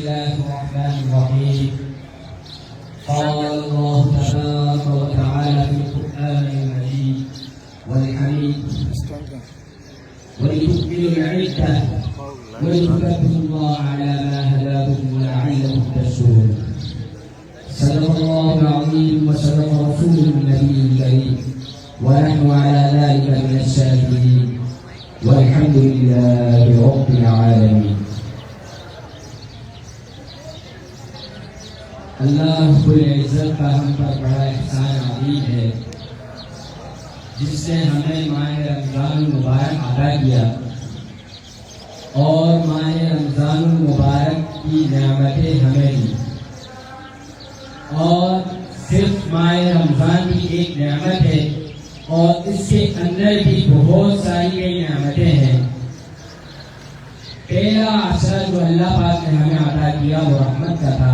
الله الرحمن الرحيم. قال الله تبارك وتعالى في القرآن المجيد والحميد ولتكملوا العدة ولتكبروا الله على ما هداكم ولعلكم تشكرون. صدق الله العظيم وصدق رسوله النبي الكريم ونحن على ذلك من الشاهدين والحمد لله رب العالمين. اللہ رب العزت کا ہم پر بڑا احسان عظیم ہے جس نے ہمیں ماہ رمضان المبارک عطا کیا اور ماہ رمضان المبارک کی نعمتیں ہمیں دی. اور صرف ماہ رمضان کی ایک نعمت ہے اور اس کے اندر بھی بہت ساری کئی نعمتیں ہیں. پہلا عشرہ جو اللہ پاک نے ہمیں عطا کیا وہ رحمت کا تھا.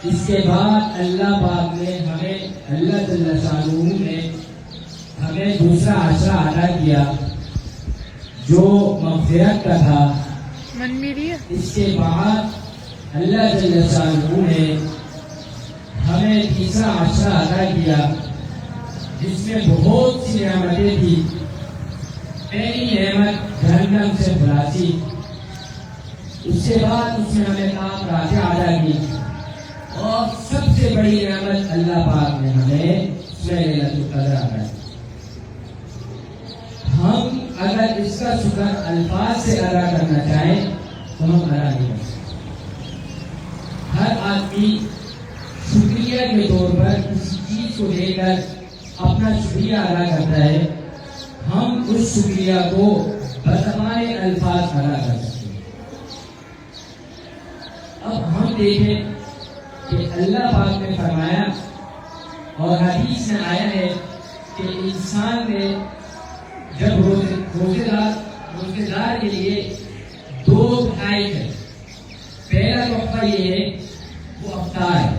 اس کے بعد اللہ پاک نے ہمیں اللہ جل شانہ نے ہمیں دوسرا عشرہ عطا کیا جو مغفرت کا تھا. اس کے بعد اللہ جل شانہ نے ہمیں تیسرا عشرہ عطا کیا جس میں بہت سی نعمتیں تھی. پہلی نعمت جہنم سے خلاصی. اس کے بعد اس میں ہمیں کام راجع عطا کی اور سب سے بڑی نعمت اللہ پاک نے ہمیں لیلۃ القدر عطا کی. ہم اگر اس کا شکر الفاظ سے ادا کرنا چاہیں تو ہم ادا نہیں کر سکتے. ہر آدمی شکریہ کے طور پر کسی چیز کو لے کر اپنا شکریہ ادا کرتا ہے. ہم اس شکریہ کو بزبان الفاظ ادا کر سکتے ہیں. اب ہم دیکھیں کہ اللہ پاک نے فرمایا اور حدیث میں آیا ہے کہ انسان نے جب روزے دار کے لیے دو ٹائم ہے. پہلا وقفہ یہ ہے وہ افطار ہے.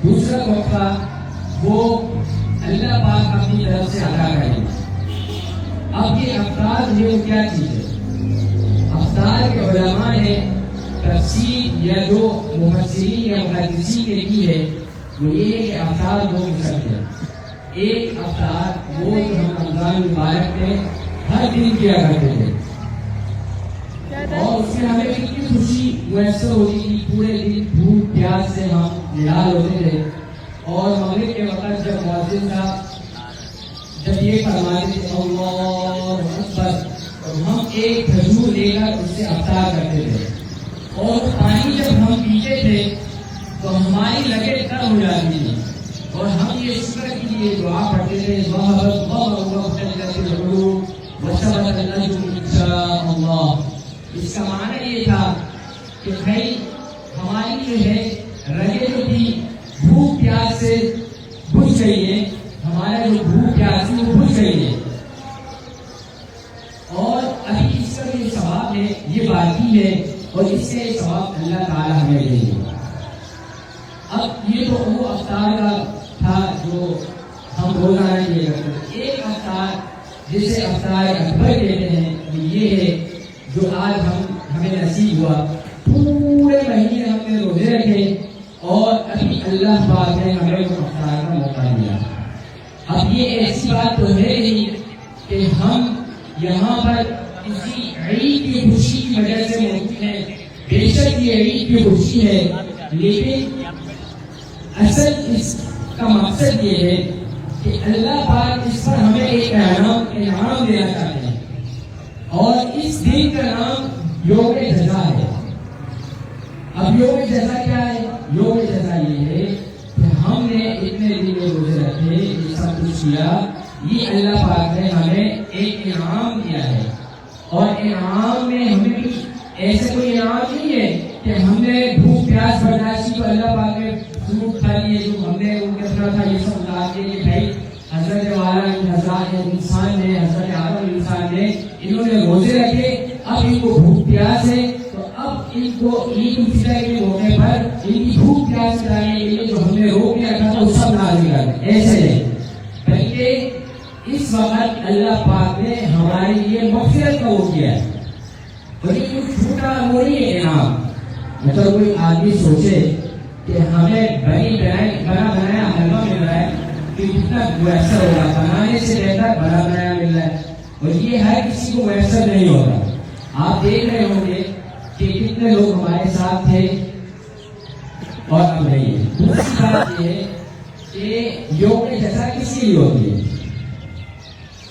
دوسرا وقفہ وہ اللہ پاک اپنی طرف سے عطا کرے. اب یہ افطار جو کیا چیز ہے؟ افطار کے علماء نے تفسیر یا جو مفسرین یا محدثین نے کی ہے وہ یہ ہے کہ افطار دو قسم کے. ایک افطار وہ جو ہم رمضان مبارک میں ہر دن کیا کرتے تھے اور اس میں ہمیں کتنی خوشی میسر ہوتی تھی. پورے دن بھوک پیاس سے ہم نڈال ہوتے تھے اور مغرب کے وقت جب مؤذن صاحب جب یہ فرماتے تھے اللہ اکبر تو ہم ایک کھجور لے کر اس سے افطار کرتے تھے. اور پانی جب ہم پیتے تھے تو ہماری لگے تر ہو جاتی تھی اور ہم یہ شکر کے لیے دعا پڑھتے تھے اس کا معنی یہ تھا کہ بھائی ہماری جو ہے رگیں جو تھی بھوک پیاس سے بجھ گئی ہے. ہمارا جو بھوک پیاس تھی وہ بجھ گئی ہے اور ابھی اس کا جو ثواب ہے یہ باقی ہے اور اس سے ثواب اللہ تعالیٰ ہمیں دے گا. اب یہ تو وہ افطار کا تھا جو ہم روزانہ کیے کرتے ہیں. ایک افطار جسے افطار اکبر کہتے ہیں وہ یہ ہے جو آج ہمیں نصیب ہوا. پورے مہینے ہم نے روزے رکھے اور ابھی اللہ پاک نے ہمیں افطار کا موقع دیا. اب یہ ایسی بات تو ہے نہیں کہ ہم یہاں پر کسی عید کی خوشی کی وجہ سے موجود ہیں. بے شک یہ عید کی خوشی ہے لیکن اصل اس کا مقصد یہ ہے کہ اللہ پاک اس پر ہمیں ایک انعام دینا چاہتے ہیں اور اس دن کا نام یوم جزا ہے. اب یوم جزا کیا ہے؟ یوم جزا یہ ہے کہ ہم نے اتنے دن روزے رکھے یہ سب کچھ کیا. یہ اللہ پاک نے ہمیں ایک انعام دیا ہے اور انعام میں ہمیں ایسے کوئی انعام نہیں ہے کہ ہم نے بھوک پیاس برداشت کی تو اللہ پاک نے فروٹ کھا لیے جو ہم نے ان کے طرح تھا یہ سب لا کے کہ بھائی حضرت والا انسان نے حضرت آدم انسان نے انہوں نے روزے رکھے اب ان کو بھوک پیاس ہے تو اب ان کو عید الفطر کے موقع پر ان کی بھوک پیاس کرانے کے لیے جو ہم نے روک لیا تھا وہ سب نازل کر دیں. ایسے ہے بلکہ اس وقت اللہ پاک نے ہمارے لیے مغفرت کا وہ کیا ہے. اور یہ کچھ چھوٹا وہ نہیں ہے انعام. مطلب کوئی آدمی سوچے کہ ہمیں بنا بنایا حلوہ مل رہا ہے کہ کتنا میسر ہوگا، بنانے سے بہتر بنا بنایا مل رہا ہے، اور یہ ہر کسی کو میسر نہیں ہوگا. آپ دیکھ رہے ہوں گے کہ کتنے لوگ ہمارے ساتھ تھے اور اب نہیں ہے. دوسری بات یہ ہے کہ یوم جزا کس کے لیے ہوتی ہے؟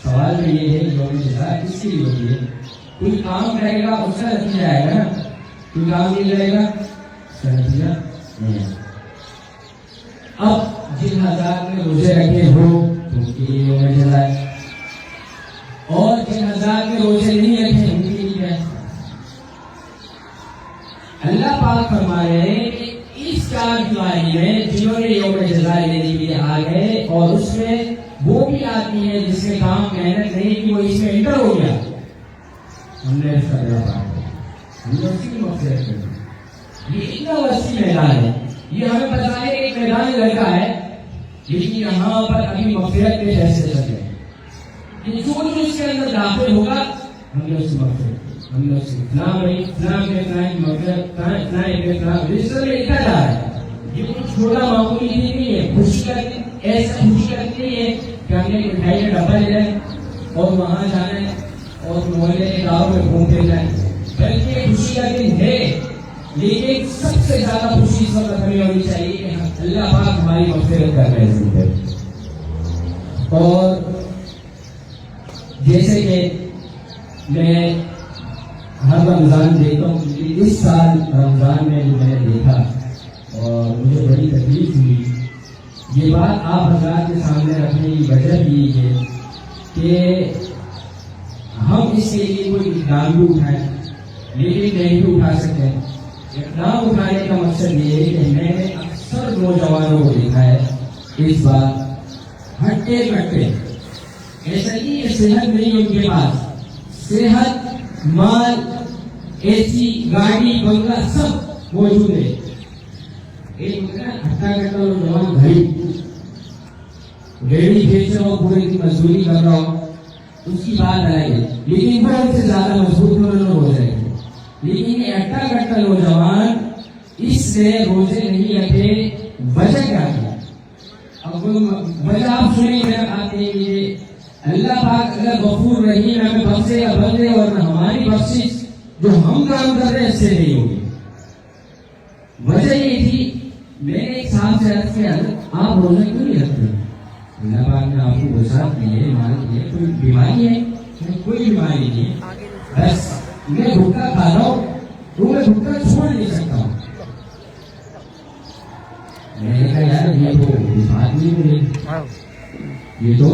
سوال تو یہ ہے یوم جزا کس کے لیے ہوتی ہے؟ کوئی کام کرے گا اس کا نتیجہ آئے گا نا، کوئی کام نہیں کرے گا اس کا نتیجہ نہیں. اب جن حضرات نے روزے رکھے ہو تو ان کے لیے یوم جزا ہے، اور جن حضرات نے روزے نہیں رکھے ان کے لیے ہے. اللہ پاک فرما رہے ہیں کہ اس 4 جولائی میں جنہوں نے یوم جزا لینے کے لیے آ گئے، اور اس میں وہ بھی آدمی ہے جس نے کام محنت نہیں کی، وہ اس میں انٹر ہو گیا، ہم نے اس کا اللہ پاک ہم نے اسی کی مغفرت کر دی. یہ اتنا وسیع میدان ہے، یہ ہمیں بتانے کا ایک میدان لڑکا ہے، لیکن یہاں پر ابھی مغفرت کے فیصلے چل رہے ہیں. جو اس کے اندر داخل ہوگا ہم نے اس کی مغفرت، ہم نے اس کی فلاں بھائی فلاں کے فلاں کی مغفرت فلاں ایک فلاں رجسٹر میں لکھا جا رہا ہے. یہ کوئی چھوٹا معمولی چیز نہیں ہے. خوشی کا دن ایسا خوشی کا دن نہیں ہے کہ ہم نے مٹھائی کا ڈبہ لے جائیں اور وہاں جانا ہے اور محلے کے گاؤں میں گھوم پھر جائیں، بلکہ خوشی کا دن ہے. لیکن سب سے زیادہ خوشی اس وقت ہمیں ہونی چاہیے کہ اللہ پاک ہماری مغفرت کر رہے ہیں. اور جیسے کہ میں ہر رمضان دیکھتا ہوں، اس سال رمضان میں جو میں نے دیکھا اور مجھے بڑی تکلیف ہوئی، یہ بات آپ حضرات کے سامنے رکھنے کی وجہ بھی ہے کہ ہم اس کے لیے کوئی اقدام بھی اٹھائیں لیکن نہیں بھی اٹھا سکتے. اقدام اٹھانے کا مقصد یہ ہے کہ میں نے اکثر نوجوانوں کو دیکھا ہے اس بار ہٹے کٹے، ایسا نہیں کہ صحت نہیں ان کے پاس، صحت، مال، اے سی، گاڑی، بنگلہ سب موجود ہے. ایک ہٹا کٹا نوجوان گھڑی بیچ رہا ہو، پورے دن مزدوری کر رہا ہو، اس کی بات الگ ہے، لیکن وہ ان سے زیادہ مضبوط ہو جائے گا. لیکن یہ ہٹا کٹا نوجوان اس سے روزے نہیں رکھے، وجہ کیا ہے؟ اب وجہ آپ سنیں گے آتے ہیں. اللہ پاک اگر غفور رحیم ہمیں بخشے یا بدلے، ورنہ ہماری بخشش جو ہم کام کر رہے ہیں اس سے نہیں ہوگی. وجہ یہ تھی، میں نے ایک صاحب سے عرض کیا آپ روزہ کیوں نہیں رکھتے؟ اللہ پاک نے آپ کو وسعت دی ہے، مال دی ہے، کوئی بیماری ہے؟ کوئی بیماری نہیں ہے، بس میں بھوکا کھا رہا ہوں تو میں بھوکا چھوڑ نہیں سکتا ہوں. میں نے کہا یار یہ تو بات نہیں ہوئی، یہ تو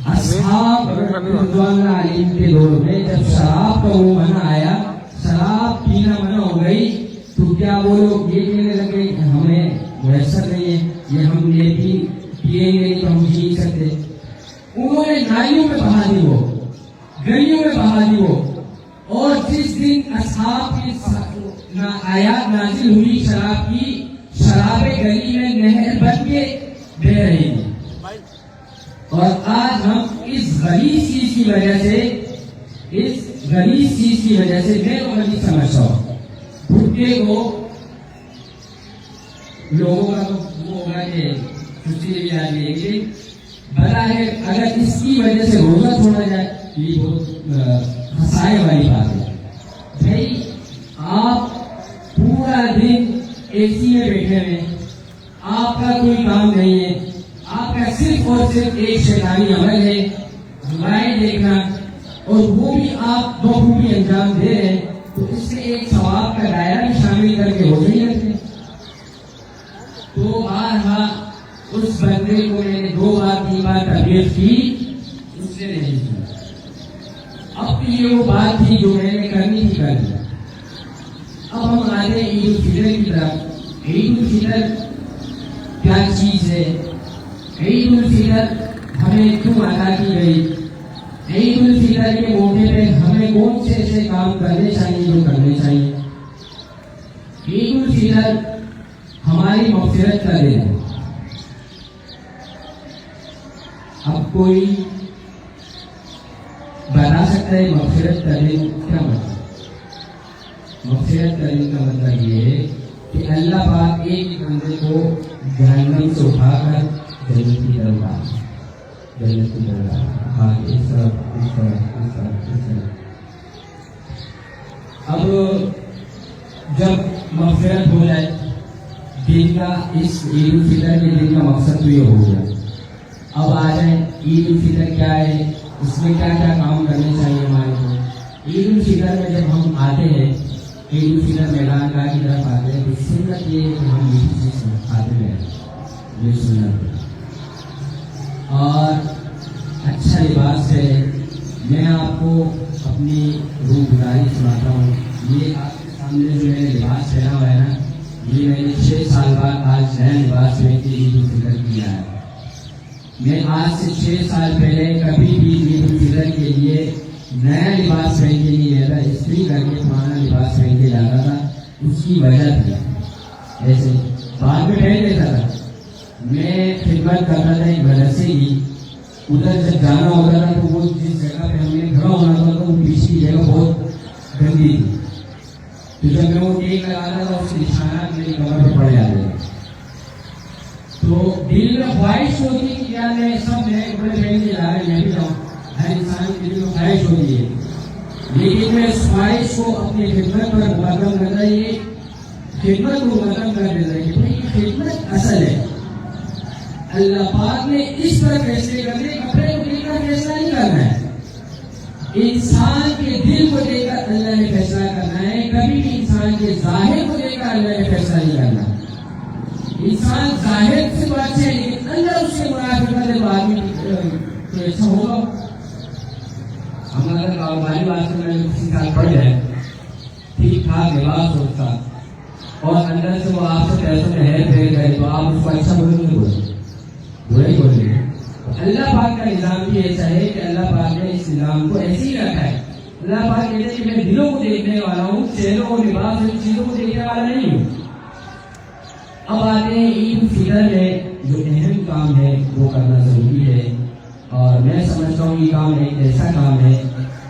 اصحاب رضوان علیہم کے دور میں جب شراب کا وہ منع آیا، شراب پینا منع ہو گئی، تو کیا وہ لوگ یہ کہنے لگے ہمیں میسر نہیں ہے، یہ ہم یہ پیئیں گے تو ہم جی سکتے. انہوں نے نالیوں میں بہا دی، وہ گلیوں میں بہا دی وہ. اور جس دن اصحاب کی آیات نازل ہوئی شراب کی، شراب گلی میں نہر بن کے بہ رہی ہے. اور آج ہم اس غلیظ چیز کی وجہ سے میں تو غلیظ سمجھتا ہوں، بھٹکے کو لوگوں کا تو وہ ہوگا کہ خوشی بھی آ گئی، لیکن بڑا ہے اگر اس کی وجہ سے روزہ چھوڑا جائے یہ بہت ہنسائے والی بات ہے. بھائی آپ پورا دن اے سی میں بیٹھے ہوئے، آپ کا کوئی کام نہیں ہے، آپ کا صرف اور صرف ایک شیطانی عمل ہے موبائل دیکھنا، اور وہ بھی آپ بخوبی انجام دے رہے ہیں، تو اس سے ایک ثواب کا دائرہ بھی شامل کر کے روزے ہی رکھتے ہیں. تو بارہا اس بندے کو میں نے 2 بار 3 بار تربیت کی، اس سے نہیں سنا. اب یہ وہ بات تھی جو میں نے کرنی تھی کر دی. اب ہم آتے ہیں عید الفطر کی طرف. عید الفطر کیا چیز ہے؟ عید الفطر ہمیں کیوں ادا کی گئی؟ عید الفطر کے موقع پہ ہمیں کون سے ایسے کام کرنے چاہیے جو کرنے چاہیے؟ عید الفطر ہماری مغفرت کا دن ہے. اب کوئی بتا سکتا ہے مغفرت کا دن کیا مطلب؟ مغفرت کرنے کا مطلب یہ ہے کہ اللہ پاک ایک بندے کو جہنم سے اٹھا کر جنت کی طرف لانا، جنت کی طرف لانا، ہاں اس طرف اس طرف اس طرف اس طرف۔ اب جب مغفرت ہو جائے دن کا، اس عید الفطر کے دن کا مقصد تو یہ ہو گیا۔ اب آ جائیں عید الفطر کیا ہے، اس میں کیا کیا کام کرنے چاہیے ہمارے کو۔ عید الفطر میں جب ہم آتے ہیں، عید الفطر میدان گاہ کی طرف آتے ہیں، تو سنت یہ ہے کہ ہم میٹھی چیز کھاتے ہیں، یہ سنت ہے۔ اور اچھا لباس ہے۔ میں آپ کو اپنی روزگاری سناتا ہوں۔ یہ آپ کے سامنے جو میں نے لباس پہنا ہوا ہے نا، یہ میں نے 6 سال بعد آج نیا لباس پہن کے عید الفطر کیا ہے۔ میں آج سے 6 سال پہلے کبھی بھی عید الفطر کے لیے نیا لباس پہن کے نہیں گیا تھا، استری کر کے پرانا لباس پہن کے جاتا تھا۔ اس کی وجہ تھی ایسے بعد میں پہن لیتا تھا۔ میں خدمت کرتا تھا ایک مدرسے کی، ادھر جب جانا ہوتا تھا تو وہ جس جگہ پہ ہم نے کھڑا ہونا تھا تو وہ پیچھے کی جگہ بہت گندی تھی، تو جب میں وہ ٹیک لگاتا تھا اس کے نشانات میری کمر پہ پڑ جاتے تھے۔ تو دل میں خواہش ہوتی ہے کہ یار میں سب نئے کپڑے پہن کے جا رہے ہیں، میں بھی جاؤں، ہر انسان کے دل میں خواہش ہوتی ہے، لیکن میں اس خواہش کو اپنی خدمت پر مقدم کرتا، یہ خدمت کو مقدم کر دیتا ہے کہ بھائی یہ خدمت اصل ہے۔ اللہ پاک نے اس طرح فیصلے کرنے، کپڑے کو دیکھ کر فیصلہ نہیں کرنا ہے، انسان کے دل کو دیکھ کر اللہ نے فیصلہ کرنا ہے۔ کبھی بھی انسان کے ظاہر کو دیکھ کر اللہ نے فیصلہ نہیں کرنا۔ انسان ظاہر سے تو اچھا ہے لیکن اللہ اس سے منافقت ہے، تو آدمی تو ایسا ہوگا۔ ہم اگر کاروباری بات میں کسی سال پڑ جائے، ٹھیک ٹھاک لباس ہوتا اور اندر سے وہ آپ سے پیسوں میں ہیر پھیر کرے تو آپ اس کو اچھا بولیں گے، برا ہی بولیں گے۔ اللہ پاک کا نظام بھی ایسا ہے کہ اللہ پاک نے اس نظام کو ایسے ہی رکھا ہے۔ اللہ پاک کہتے ہیں کہ میں دلوں کو دیکھنے والا ہوں، چہروں اور لباس اور چیزوں کو دیکھنے والا نہیں ہوں۔ اب آتے ہیں عید الفطر میں جو اہم کام ہے وہ کرنا ضروری ہے، اور میں سمجھتا ہوں یہ کام ایک ایسا کام ہے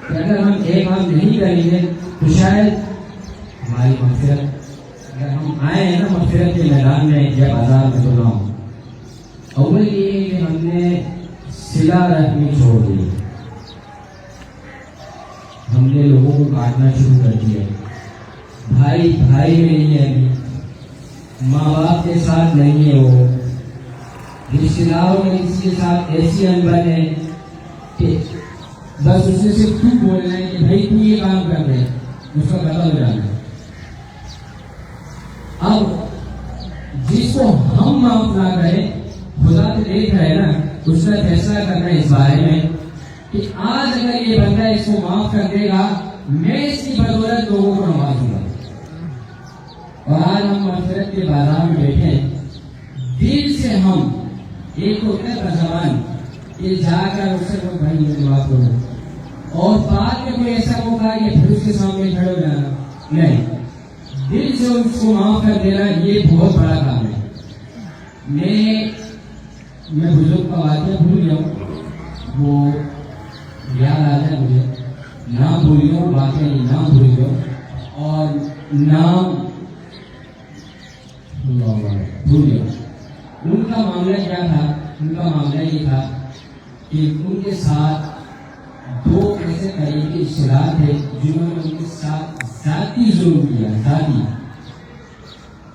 کہ اگر ہم ایک کام نہیں کریں گے تو شاید ہماری مغفرت، اگر ہم آئے ہیں نا مغفرت کے میدان میں یا بازار میں تو نہ ہو۔ اول یہ ہے کہ ہم نے صلہ رحمی چھوڑ دی، ہم نے لوگوں کو کاٹنا شروع کر دیا، بھائی بھائی میں نہیں ہے، ابھی ماں باپ کے ساتھ نہیں ہے، وہ رشتے داروں میں کسی کے ساتھ ایسی انبن ہے کہ بس اس نے صرف تو بولنا ہے کہ بھائی تو یہ کام کر دے، اس کا قتل ہو جانا ہے۔ اب جس کو ہم معاف نہ کریں، خدا تو دیکھ رہا ہے نا، اس کا فیصلہ کرنا ہے اس بارے میں کہ آج اگر یہ بندہ اس کو معاف کر دے گا، میں اس کی بدولت لوگوں کو نوازوں گا۔ اور آج ہم مغفرت کے بازار میں بیٹھے ہیں، دل سے ہم ایک ہوتا ہے زبان یہ جا کر اس سے کوئی بھائی مجھے معاف کرو، اور بعد میں کوئی ایسا ہوگا کہ پھر اس کے سامنے کھڑے ہو جانا، نہیں، دل سے اس کو معاف کر دینا یہ بہت بڑا کام ہے۔ میں بزرگ کا واقعہ بھول گیا ہوں، وہ یاد آ جائے مجھے، نام بھول گیا ہوں، واقعہ نہیں، نام بھول گیا ہوں، اور نام بھول گیا۔ ان کا معاملہ کیا تھا؟ ان کا معاملہ یہ تھا کہ ان کے ساتھ 2 ایسے قریبی رشتے دار تھے جنہوں نے ان کے ساتھ ذاتی ظلم کیا، ذاتی۔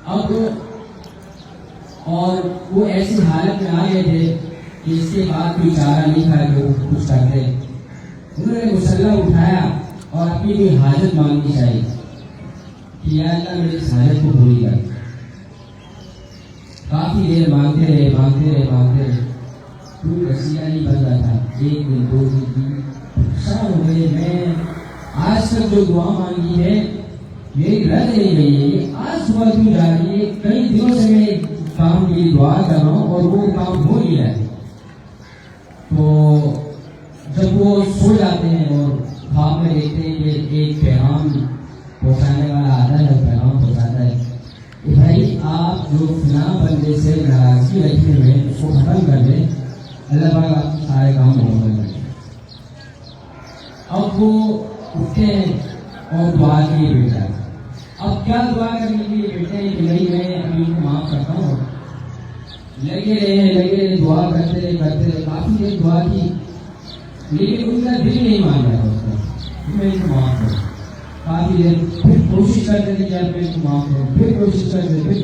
اب اور وہ ایسی حالت میں آ گئے تھے کہ اس کے بعد کوئی چارہ نہیں تھا کہ وہ کچھ کرتے۔ انہوں نے مسلح اٹھایا اور اپنی کوئی حاجت مانگنی چاہیے کہ یا اللہ میری اس حاجت کو پوری کر۔ کافی دیر مانگتے رہے، کوئی وسیلہ نہیں بن رہا تھا۔ 1 دن 2 دن 3 پریشان ہو گئے، میں آج تک جو دعا مانگی ہے میری رد نہیں گئی ہے، یہ آج صبح کیوں جا رہی ہے؟ کئی دنوں سے میں کام کی دعا کر رہا ہوں اور وہ کام ہو نہیں رہا ہے۔ تو جب وہ سو جاتے ہیں اور خواب میں دیکھتے ہیں کہ ایک پیغام پہنچانے والا آتا ہے، پیغام پہنچاتا ہے کہ بھائی آپ جو فلاں بندے سے ناراضگی رکھے ہوئے اس کو ختم کر دیں، اللہ پاک آپ کے سارے کام مکمل کر دیں۔ اب وہ اٹھتے ہیں اور دعا کے لیے بیٹھا ہے، اب کیا دعا کرنے کے لیے بیٹھے ہیں کہ نہیں میں ابھی کو معاف کرتا ہوں. لگے رہے دعا کرتے رہے کافی دیر دعا کی, لیکن ان کا دل نہیں مان رہا اس میں ان کو معاف کرو. کافی دیر پھر کوشش کرتے تھے کہ میں ان کو معاف کروں, پھر کوشش کرتے پھر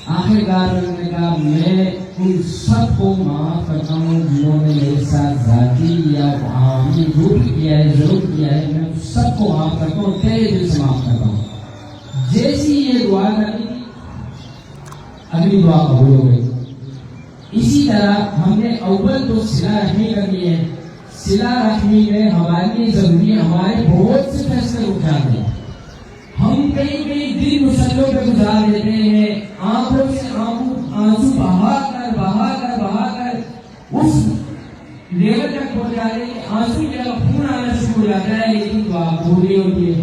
آخر کار انہوں نے کہا میں ان سب کو معاف کرتا ہوں جنہوں نے میرے ساتھ ذاتی یا عوامی جو بھی کیا ہے ضرور کیا ہے, میں سب کو معاف کرتا ہوں, تیرے دل سے معاف کرتا ہوں. جیسی یہ دعا کرنی تھی اگلی دعا قبول ہو گئی. اسی طرح ہم نے اول تو صلہ رحمی کرنی ہے. صلہ رحمی میں ہمارے لیے ضروری ہے, ہمارے بہت سے فیصلے اٹھ جاتے ہیں. ہم کئی دن مسلوں پہ گزار دیتے ہیں, آنکھوں سے آنسو بہا کر اس لیول تک پہنچ جاتے ہیں کہ آنسو کی جگہ خون آنا شروع ہو جاتا ہے, لیکن دعا قبول نہیں ہوتی ہے,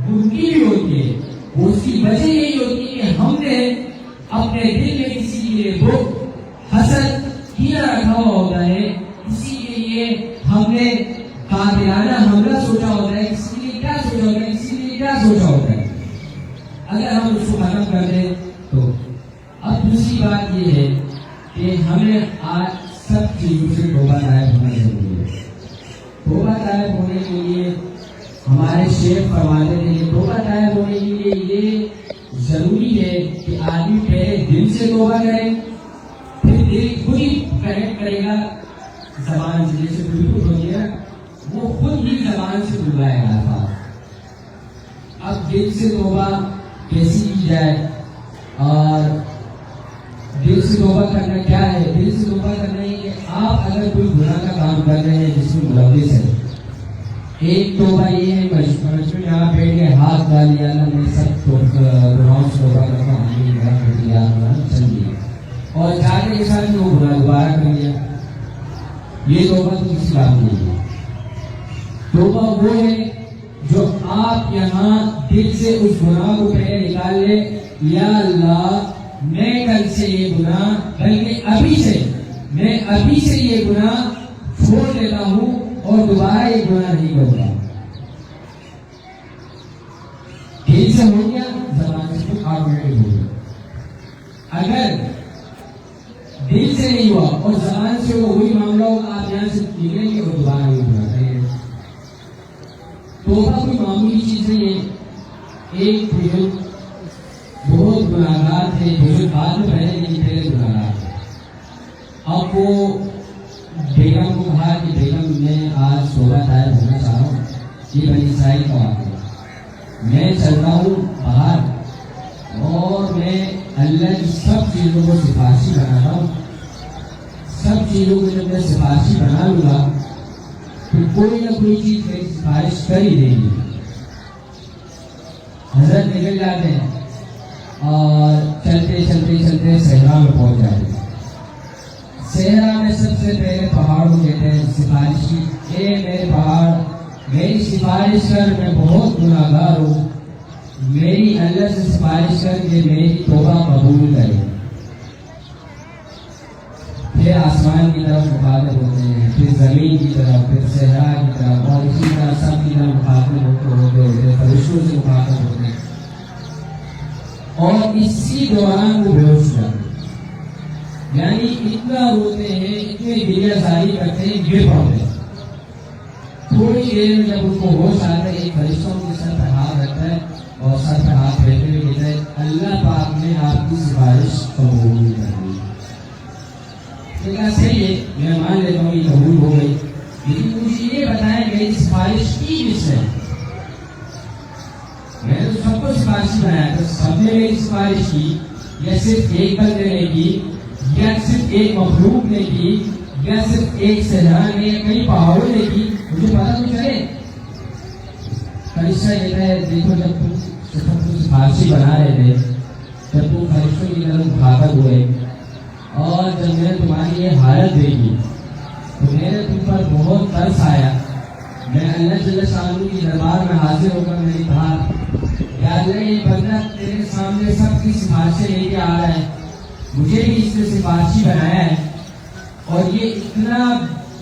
برکی بھی ہوتی ہے. اس کی وجہ یہی ہوتی ہے کہ ہم نے اپنے دل میں کسی کے لیے بغض حسد کینہ رکھا ہوا ہوتا ہے, کسی کے لیے ہم نے قاتلانہ حملہ سوچا ہوتا ہے, کسی کے لیے کیا سوچا ہوتا ہے, کسی کے لیے کیا سوچا ہوتا ہے. اگر ہم اس کو ختم کر دیں تو اب دوسری بات یہ ہے کہ ہمیں آج سب چیزوں سے توبہ طائب ہونا ضروری ہے. توبہ طائب ہونے کے لیے ہمارے شیخ فرماتے ہیں کہ توبہ طائب ہونے کے لیے یہ ضروری ہے کہ آدمی پہلے دل سے توبہ کرے, پھر دل خود ہی کریکٹ کرے گا زبان سے, جیسے بالکل ہوتی ہے وہ خود ہی زبان سے بلائے گا تھا. اب دل سے توبہ کیسی کی جائے اور دل سے توبہ کرنا کیا ہے؟ دل سے توبہ کرنا ہے کہ آپ اگر کوئی گناہ کا کام کر رہے ہیں جس میں ملوث ہے, ایک توبہ یہ ہے مجمع میں آپ بیٹھ کے ہاتھ ڈالیا اللہ میں سب گناہوں سے توبہ کرتا ہوں چلیے, اور جانے کے ساتھ وہ گناہ دوبارہ کر لیا, یہ توبہ تو کسی بات نہیں ہے. توبہ وہ ہے جو آپ یہاں دل سے اس گناہ کو پہلے نکال لے, یا اللہ میں کل سے یہ گناہ بلکہ ابھی سے یہ گناہ چھوڑ دیتا ہوں اور دوبارہ یہ گناہ نہیں کروں گا. دل سے ہو گیا, زبان سے تو آٹومیٹک ہو گیا. اگر دل سے نہیں ہوا اور زبان سے وہ وہی معاملہ ہوگا, آپ یہاں سے نکلیں گے اور دوبارہ نہیں گناہ کریں گے. توبہ کوئی معمولی چیز نہیں ہے. ایک بزرگ بہت گناہگار تھے, بزرگ بعد میں پہلے نہیں پہلے گناہگار تھے. اب وہ بیگم کو کہا کہ بیگم میں آج توبہ طائب ہونا چاہ رہا ہوں, یہ بنی اسرائیل کا واقعہ ہے, میں چلتا ہوں باہر اور میں اللہ کی سب چیزوں کو سفارشی بناتا ہوں. سب چیزوں کو جب میں سفارشی بنا لوں گا تو کوئی نہ کوئی چیز میری سفارش کر ہی دے گی. حضرت نکل جاتے ہیں اور چلتے صحرا میں پہنچ جاتے ہیں. صحرا میں سب سے پہلے پہاڑ کو کہتے ہیں سفارشی, اے میرے پہاڑ میری سفارش کر, میں بہت گناہگار ہوں, میری اللہ سے سفارش کر کے میری توبہ قبول کرے. پھر آسمان کی طرف مخاطب ہوتے ہیں, پھر زمین کی طرف, پھر صحرا کی طرف, اور اسی طرح سب کی طرف مخاطب ہوتے فرشتوں سے مخاطب ہوتے ہیں, اور اسی دوران وہ بے ہوش ہو جاتے ہیں. یعنی اتنا روتے ہیں, اتنے دل آزاری کرتے ہیں, گر پڑتے ہیں. تھوڑی دیر میں جب ان کو ہوش آتا ہے, ایک فرشتوں کے سر پہ ہاتھ رکھتا ہے اور سر پہ ہاتھ پھیرتے ہوئے کہتا ہے اللہ پاک نے آپ کی سفارش قبول کر لی. صحیح ہے, میں مان لیتا ہوں یہ قبول ہو گئی, لیکن مجھے یہ بتائیں میری سفارش کی جس ہے, میں نے سب کو سفارشی بنایا تھا, سب نے میری سفارش کی, یا صرف ایک بندے نے کی, یا صرف ایک مخلوق نے کی, یا صرف ایک صحرا نے, یا کئی پہاڑوں نے کی, مجھے پتا تو چلے. فرشتہ کہتا ہے دیکھو جب تم سفارشی بنا رہے تھے, جب تم فرشتوں کی طرف مخاطب ہوئے اور جب میں نے تمہاری یہ حالت دیکھی تو میرے تم پر بہت ترس آیا. میں اللہ جل شانہ کی دربار میں حاضر ہو کر میں نے کہا کہ اللہ یہ بندہ تیرے سامنے سب کی سفارشیں لے کے آ رہا ہے, مجھے بھی اس نے سفارشی بنایا ہے, اور یہ اتنا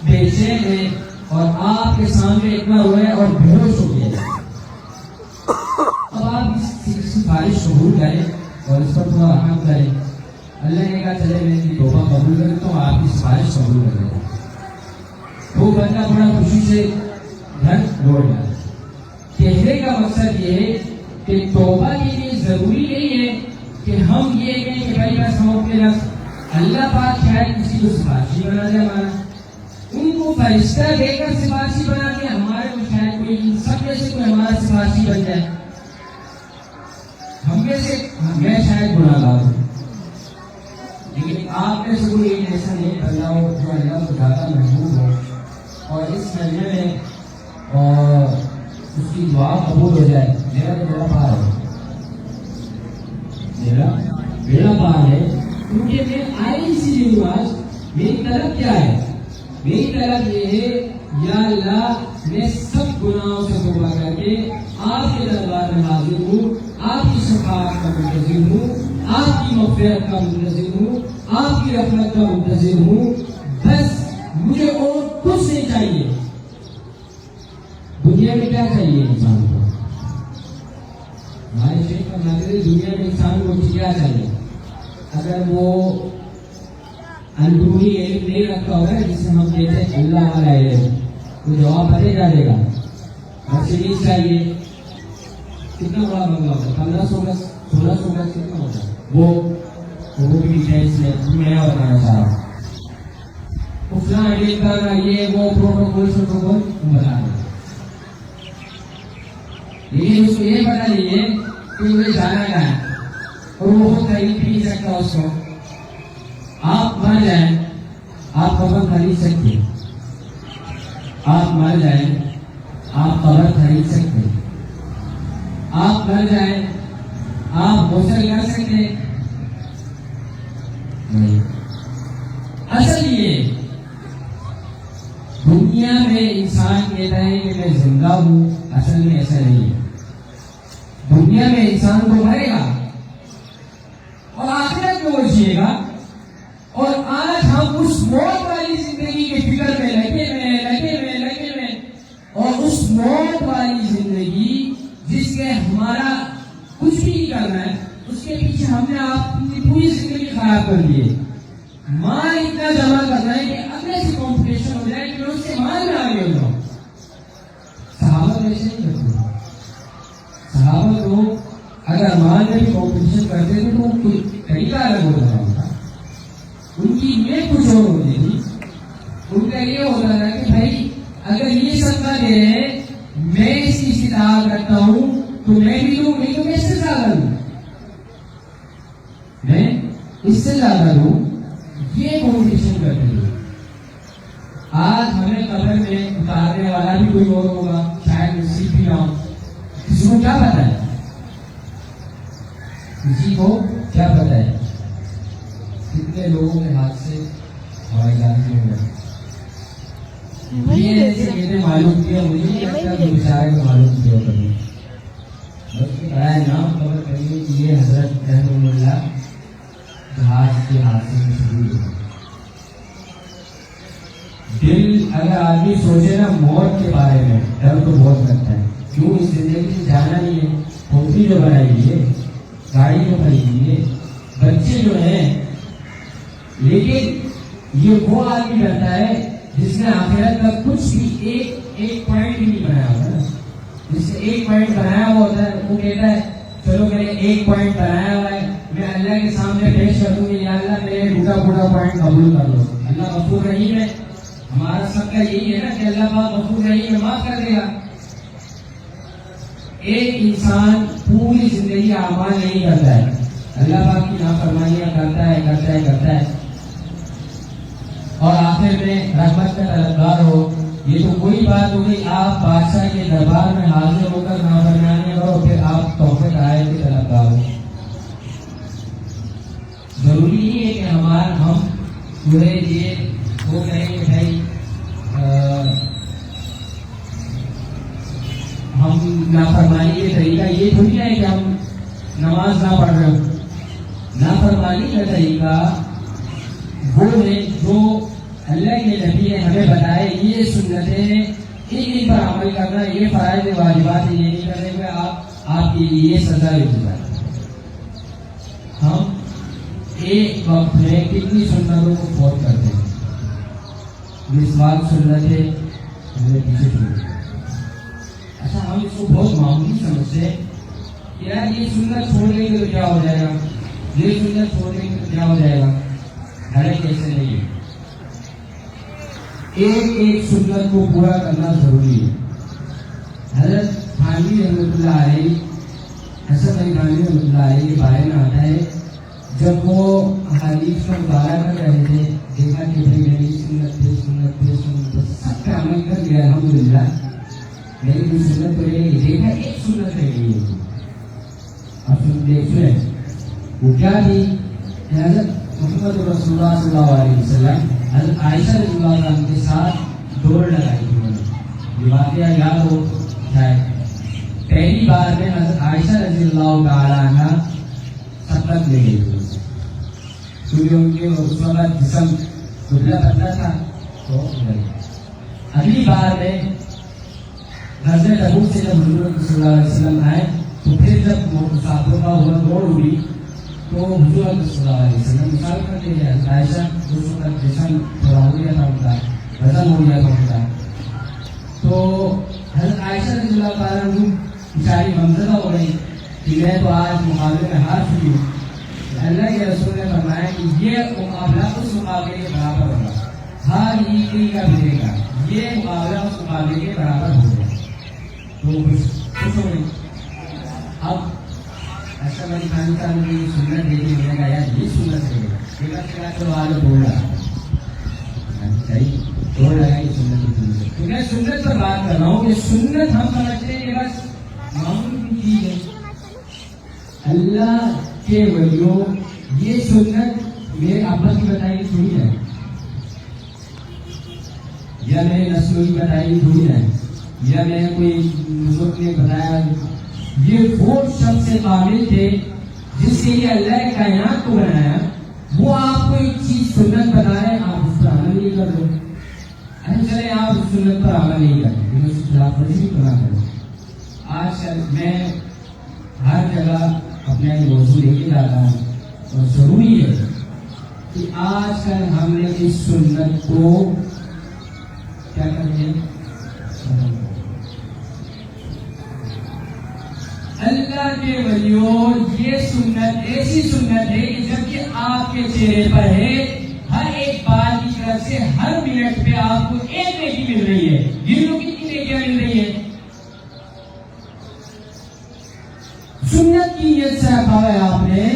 بے چین ہے اور آپ کے سامنے اتنا روئے اور بے ہوش ہو گیا. اب آپ سفارش قبول کریں اور اس پر تھوڑا رحم کریں. اللہ نے کہا چلے میں ان کی توبہ قبول کرتا ہوں, آپ کی سفارش قبول کر لیتا ہوں. وہ بندہ بڑا خوشی سے گھر لوٹ گیا. کہنے کا مقصد یہ ہے کہ توبہ کے لیے ضروری نہیں ہے کہ ہم یہ کہیں کہ بھائی بس ہم اپنے نفس, اللہ پاک شاید کسی کو سفارشی بنا دے ہمارا, ان کو فرشتہ دے کر سفارشی بنا دے ہمارے کو, شاید کوئی ان سب میں سے کوئی ہمارا سفارشی بن جائے. ہم میں سے میں شاید گناہگار ہوں, لیکن آپ میں سے کوئی ایک ایسا نہیں بندہ ہو جو اللہ کو زیادہ محبوب ہو اور اس مہینے میں اور اس کی دعا قبول ہو جائے. میرا تو بڑا پار ہے, میرا پار ہے, کیونکہ میں آئی اسی لیے ہوں آج. میری طلب کیا ہے؟ میری طلب یہ ہے یا اللہ میں سب گناہوں سے توبہ کر کے آپ کے دربار میں حاضر ہوں, آپ کی شفاعت کا منتظر ہوں, آپ کی مغفرت کا منتظر ہوں, آپ کی رحمت کا منتظر ہوں. بس مجھے اور کچھ نہیں چاہیے. دنیا میں کیا چاہیے انسان کو؟ ہمارے شیخ کا نظر دنیا میں انسان کو کیا چاہیے؟ اگر وہ اندرونی علم نہیں رکھا ہوگا جسے ہم کہتے ہیں اللہ والا علم, تو جواب پتہ چلے گا. مرسیڈیز چاہیے, کتنا بڑا بنگلہ ہوگا, 1500 گز 1600 گز کتنا ہوگا, وہ بھی ڈیٹیلس میں بتانا چاہ رہا ہوں. فلاں ایڈیٹ کرنا یہ وہ پروٹوکول بتا دیں, لیکن اس کو یہ بتا دیجیے کہ مجھے جانا کیا ہے اور وہ خود خرید بھی نہیں سکتا اس کو. آپ مر جائیں آپ قبر خرید سکتے, آپ مر جائیں آپ قبر خرید سکتے, آپ مر جائیں آپ غسل کر سکتے نہیں. اصل یہ دنیا میں انسان کہتا ہے کہ میں زندہ ہوں, اصل میں ایسا نہیں ہے. دنیا میں انسان کو مرے گا اور آخرت میں وہ جیے گا, اور آج ہم اس موت والی زندگی کے فکر میں لگے ہوئے, اور اس موت والی زندگی جس کے ہمارا کچھ بھی نہیں کرنا ہے, اس کے پیچھے ہم نے اپنی پوری زندگی خراب کر دی ہے. مال اتنا جمع کرنا ہے کہ اگلے سے کمپٹیشن ہو جائے کہ اس سے مال میں آگے ہو جاؤ. صحابہ ویسے نہیں کرتے. صحابہ لوگ اگر مال میں بھی کمپٹیشن کرتے تھے تو کوئی طریقہ الگ ہو رہا ہوتا, ان کی نیت کچھ اور ہوتی تھی. ان کا یہ ہوتا تھا کہ بھائی اگر یہ صدقہ دے رہے ہیں, میں اس کی استطاعت کرتا ہوں تو میں بھی دوں, نہیں تو میں اس سے زیادہ دوں, میں اس سے زیادہ دوں. یہ کمپٹیشن کرتے ہیں. آج ہمیں قبر میں اتارنے والا بھی کوئی اور ہوگا, شاید نصیب بھی نہ ہو. کسی کو کیا پتا ہے, کسی کو کیا پتا ہے کتنے لوگوں کے ہاتھ سے ہوائی جہاز ہو گئے. یہ ایسے کہتے معلوم کیا, مجھے نہیں لگتا کہ بیچارے کو معلوم کیا کبھی. بس بڑا نام خبر کریے کہ یہ حضرت رحمۃ اللہ جہاز کے حادثے میں شروع ہوا. دل اگر آدمی سوچے نا موت کے بارے میں, ڈر تو بہت لگتا ہے. کیوں اس زندگی سے جانا نہیں ہے, کھوپڑی جو بنائی ہے, گاڑی جو خریدی ہے, بچے جو ہیں, لیکن یہ وہ آدمی ڈرتا ہے جس نے آخرت کا کچھ بھی ایک پوائنٹ بھی نہیں بنایا ہوتا ہے. جس سے ایک پوائنٹ بنایا ہوا ہوتا ہے وہ کہتا ہے چلو میں نے ایک پوائنٹ بنایا ہوا ہے, میں اللہ کے سامنے پیش کر دوں گی, یا اللہ میرے ٹوٹا پھوٹا پوائنٹ قبول کر لو. اللہ غفور رحیم ہے. ہمارا سب کا یہی ہے نا کہ اللہ پاک غفور رحیم ہے, معاف کر دے گا. ایک انسان پوری زندگی اعمال نہیں کرتا ہے, اللہ پاک کی نافرمانیاں کرتا ہے اور آخر میں رحمت کا طلبگار ہو. یہ تو کوئی بات ہو گئی, آپ بادشاہ کے دربار میں حاضر ہو کر نافرمانیاں کرو, پھر آپ تحفے رائے کے طلبگار ہو. ضروری نہیں ہے کہ ہم پورے یہ وہ کہیں کہ بھائی ہم نافرمانی کے طریقہ یہ تھوڑی ہے کہ ہم نماز نہ پڑھ رہے ہوں. نافرمانی کا طریقہ وہ ہے جو اللہ کے نبی نے ہمیں بتائے, یہ سنتیں ہیں, ان پر عمل کرنا, یہ فرائض واجبات یہ نہیں کرنے میں آپ کی یہ سزا ہو جائے. ایک وقت میں کتنی سنتوں کو فوت کرتے ہیں. مسواک سنت ہے ہمیں پیچھے چھوڑ. اچھا ہم اس کو بہت معمولی سمجھتے ہیں کہ یار یہ سنت چھوڑ دیں گے تو کیا ہو جائے گا, یہ سنت چھوڑ دیں گے تو کیا ہو جائے گا. حالانکہ ایسے نہیں ہے. ایک ایک سنت کو پورا کرنا ضروری ہے. حضرت تھانوی رحمۃ اللہ علیہ, حسن علی تھانوی رحمۃ اللہ علیہ کے بارے میں آتا ہے جب وہ حدیث کا مطالعہ کر رہے تھے, دیکھا کہ بھائی میں نے سنت سب کا عمل کر لیا الحمدللہ, میری کوئی سنت تو رہ گئی. دیکھا ایک سنت رہ گئی ہے. اب سنیں وہ کیا تھی. حضرت محمد رسول اللہ صلی اللہ علیہ وسلم حضرت عائشہ رضی اللہ عنہ کے ساتھ دوڑ لگائی تھی. انہوں نے یہ واقعہ یاد ہو شاید. پہلی بار میں حضرت عائشہ رضی اللہ تعالی عنہ سبقت لے گئی تھی کیونکہ ان کے اس وقت جسم دبلا پتلا تھا تو اگلی بار میں غزوہ تبوک سے جب حضور صلی اللہ علیہ وسلم آئے تو پھر جب مسافروں کا ہوا دوڑ ہوئی تو حضور صلی اللہ علیہ وسلم مثال کرتے ہیں حضرت عائشہ اس وقت جسم تھوڑا ہو گیا تھا ان کا, وزن ہو گیا تھا ان کا. تو حضرت عائشہ رضی اللہ تعالیٰ عنہ بیچاری غمزدہ ہو گئی کہ میں تو آج مقابلے میں ہار چکی ہوں. اللہ کے رسول نے فرمایا کہ یہ مقابلہ اس مقابلے کے برابر ہوگا, ہار ہی کا ملے گا, یہ مقابلہ اس مقابلے کے برابر ہوگا. تو خوش ہو گئی. اب ایسا میری خانی صاحب نے سنت دیکھی, میں نے کہا یار یہ سنت ہے, دیکھا کہ چلو آگے بول رہا صحیح دوڑ لگائی سنت کی سنت. تو میں سنت پر بات کر رہا ہوں کہ سنت ہم سمجھتے ہیں کہ بس معمولی چیز ہے. اللہ کے ولیوں یہ سنت میرے ابا کی بتائی گئی تھوڑی ہے, یا میرے نسلوں کی بتائی گئی تھوڑی ہے, یا میں کوئی بزرگ نے بتایا. یہ وہ شخص سے قابل تھے جس کے لیے اللہ نے کائنات کو بنایا. وہ آپ کو ایک چیز سنت بتا رہے ہیں, آپ اس پر عمل نہیں کر دو. اچھا چلے آپ اس سنت پر عمل نہیں کریں لیکن اس کی خلاف ورزی بھی نہ کریں. آج کل میں ہر جگہ اپنا ایک موضوع لے کے جاتا ہوں اور ضروری ہے کہ آج کل ہم نے اس سنت کو کیا کریں. اللہ کے ولیوں یہ سنت ایسی سنت ہے کہ جب کہ آپ کے چہرے پر ہے, ہر ایک بار کی طرف سے ہر منٹ پہ آپ کو ایک نیکی مل رہی ہے. جن لوگ کتنی نیکیاں مل رہی ہیں. سنت کی نیت سے رکھا ہے آپ نے,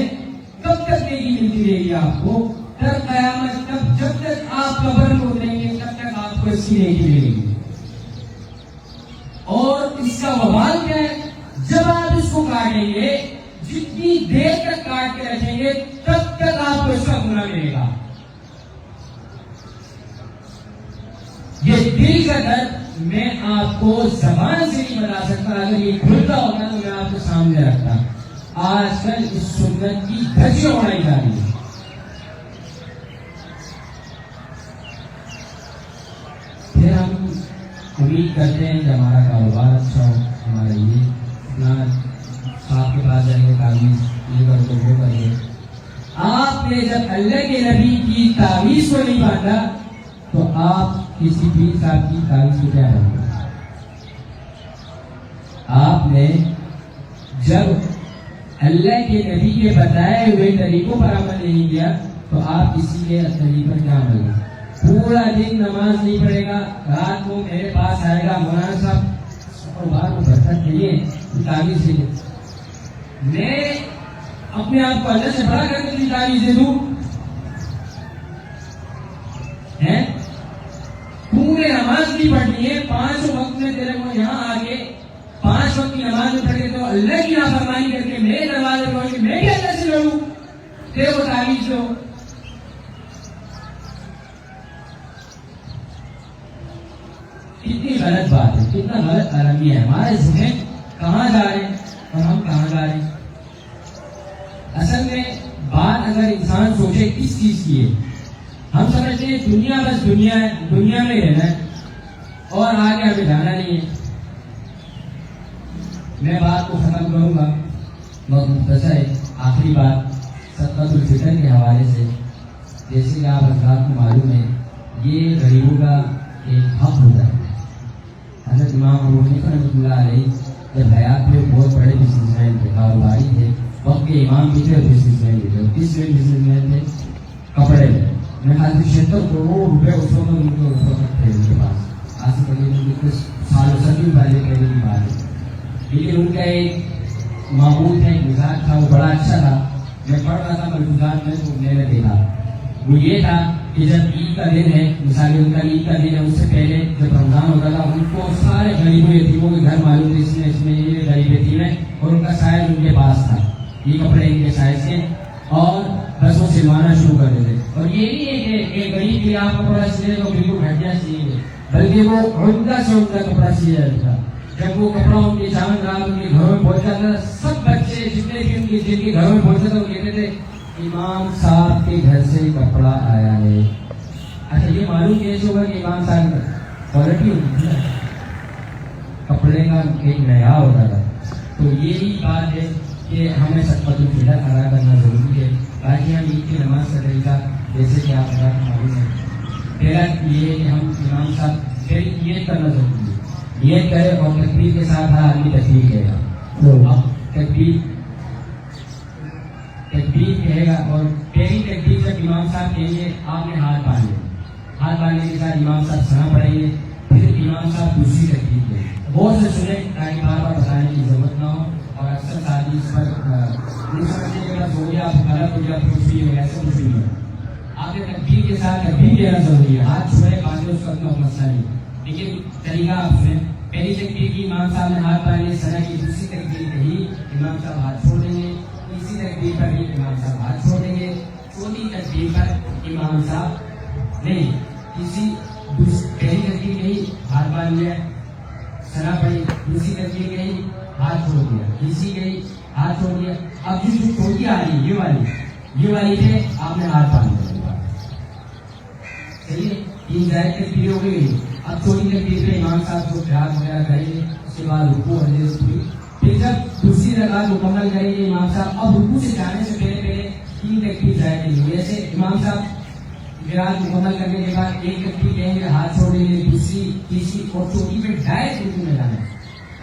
کب تک نیکی ملتی رہے گی آپ کو, در قیامت تک جب تک آپ قبر میں اتریں گے تب تک آپ کو اس کی نیکی ملے گی. اور اس کا وبال کیا ہے, جب آپ اس کو کاٹیں گے, جتنی دیر تک کاٹ کے رکھیں گے تب تک آپ کو اس کا گناہ ملے گا. یہ دل کا درد میں آپ کو زبان سے نہیں بتا سکتا, اگر یہ کھلتا ہوگا تو میں آپ کو سامنے رکھتا. آج کل اس سنت کی دھجیاں اڑائی جا رہی ہے. پھر ہم امید کرتے ہیں کہ ہمارا کاروبار اچھا ہو, ہمارا یہ اپنا صاحب کے پاس جائیں گے, تعویذ یہ کر دو وہ کر دو. آپ نے جب اللہ کے نبی کی تعویذ کو نہیں باندھا تو آپ کسی پیر صاحب کی تعویذ کو کیا کریں گے. آپ نے جب اللہ کے نبی کے بتائے ہوئے طریقوں پر عمل نہیں کیا تو آپ کسی کے طریقے پر کیا عمل کریں. پورا دن نماز نہیں پڑھے گا, رات کو میرے پاس آئے گا, مولانا صاحب اور بار کو برکت چاہیے تعویذ سے. میں اپنے آپ کو اللہ سے بڑا کر کے تعویذ دے دوں. پورے نماز نہیں پڑھنی ہے, 5 وقت میں تیرے کو یہاں آگے 5 وقت کی نماز میں پڑھے تو اللہ کی نافرمانی کر کے میرے دروازے پہنچ کے میں بھی اللہ سے لڑوں, تیرے کو تعویذ دو. کتنی غلط بات ہے, کتنا غلط المیہ ہے. ہمارے ذہن کہاں جا رہے ہیں اور ہم کہاں جا رہے ہیں. اصل میں بات اگر انسان سوچے کس چیز کی ہے, ہم سمجھتے ہیں دنیا بس دنیا ہے, دنیا میں رہنا ہے اور آگے ہمیں جانا نہیں ہے. میں بات کو ختم کروں گا, بہت مختصر ہے. آخری بات صدقۃ الفطر کے حوالے سے، جیسے کہ آپ حضرات کو معلوم ہے یہ غریبوں کا ایک حق ہوتا ہے. حضرت امام ابو حنیفہ رحمۃ اللہ علیہ جب حیات میں بہت بڑے بزنس مین تھے، کاروباری تھے، وقت کے امام بھی تھے اور بزنس مین بھی تھے. کس میں بزنس مین تھے؟ کپڑے میں. میں خیال سے 76 کروڑ روپے اس وقت ان کے کے پاس، آج سے کچھ سالوں صدیوں پہلے کی بات ہے. لیکن ان کا ایک معمول تھا، ایک مزاج تھا، وہ بڑا اچھا تھا. میں پڑھ رہا تھا ملفوظات میں تو میں نے دیکھا وہ یہ تھا کہ جب عید کا دن ہے، مثال ان کا عید کا دن ہے، اس سے پہلے جب رمضان ہوتا تھا ان کو سارے غریبوں یتیموں کے گھر معلوم تھے اس میں یہ غریب یتیم ہے اور ان کا سائز ان کے پاس تھا، یہ کپڑے ان کے سائز کے، اور بس وہ سلوانا شروع کر دیتے. اور یہ نہیں ہے کہ ایک غریب کے لیے آپ کپڑا سلے تو بالکل گھٹیا سیے، بلکہ وہ عمدہ سے عمدہ کپڑا سیا جاتا. جب وہ کپڑا ان کے چاند رات ان کے گھروں میں پہنچ جاتا تھا، سب بچے جتنے بھی ان کے جن کے گھروں میں پہنچتا تھا وہ کہتے تھے امام صاحب کے گھر سے کپڑا آیا ہے. اچھا یہ معلوم کیسے ہوگا کہ امام صاحب کا کوالٹی ہوتی ہے، کپڑے کا ایک معیار ہوتا تھا. تو یہی بات ہے کہ ہمیں صدقۃ الفطر ادا کرنا ضروری ہے. باقی ہم عید کی نماز کا طریقہ جیسے کہ آپ حضرات کو معلوم ہے، پہلا یہ ہے کہ ہم امام صاحب پھر نیت کرنا ضروری ہے. نیت کرے اور تکبیر کے ساتھ ہر آدمی تکبیر کہے گا. اب تکبیر کہے گا اور پہلی تکبیر جب امام صاحب کہیں گے آپ نے ہاتھ باندھے، ہاتھ باندھنے کے ساتھ امام صاحب ثنا پڑھیں گے، پھر امام صاحب دوسری تکبیر کہیں گے. بہت سے سنیں تاکہ بار بار بتانے کی ضرورت نہ ہو. اور اکثر ساتھی اس پر سمجھنے کے بعد ہو گیا آپ غلط ہو گیا کچھ بھی ہو گیا، ایسا کچھ نہیں ہے. آپ نے تکبیر کے ساتھ تکبیر کہنا ضروری ہے. ہاتھ چھوڑے باندھے اس کا اپنا مسئلہ نہیں، لیکن طریقہ آپ سنیں. پہلی تکبیر کی امام صاحب نے ہاتھ باندھے، ثنا کی دوسری تکبیر کہی، امام صاحب ہاتھ چھوڑ دیں گے. تیسری تکبیر پر بھی امام صاحب ہاتھ چھوڑ دیں گے. چوتھی تکبیر پر امام صاحب نہیں، پہلی تکبیر کہی ہاتھ باندھ لیا، ثنا پڑھی، دوسری تکبیر کہی ہاتھ چھوڑ دیا، تیسری کہی ہاتھ چھوڑ دیا. اب جو چھوٹی آ رہی یہ والی ہے آپ نے ہاتھ باندھ دیا. صحیح ہے، تین زائد تکبیر ہو گئی. اب چھوٹی تکبیر پہ امام صاحب کو قرات وغیرہ کریں گے، اس کے بعد رکوع ہوئی. پھر جب دوسری رکعت مکمل کریں گے امام صاحب، اب رکوع سے جانے سے پہلے تین تکبیر زائد نہیں ہوئی. ایسے امام صاحب قرات مکمل کرنے کے بعد ایک تکبیر کہیں گے، ہاتھ چھوڑیں گے، دوسری تیسری اور چوتھی پہ ڈائریکٹ رکوع میں جانا ہے.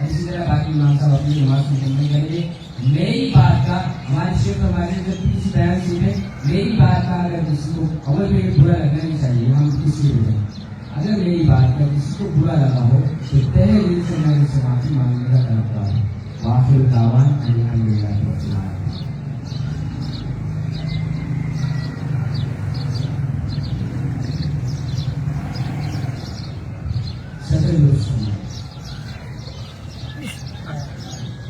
اسی طرح باقی امام صاحب اپنی نماز مکمل کریں گے. میری بات کا ہمارے شیخ ہمارے جو کسی بیان سے ہے، میری بات کا اگر کسی کو عمل میں برا لگنا نہیں چاہیے، ہم کس لیے بولیں. اگر میری بات کا کسی کو برا لگا ہو تو تہ دل سے میں اسے معافی مانگنے کا طلبگار ہوں. واخر دعوانا الحمدللہ رب العالمین.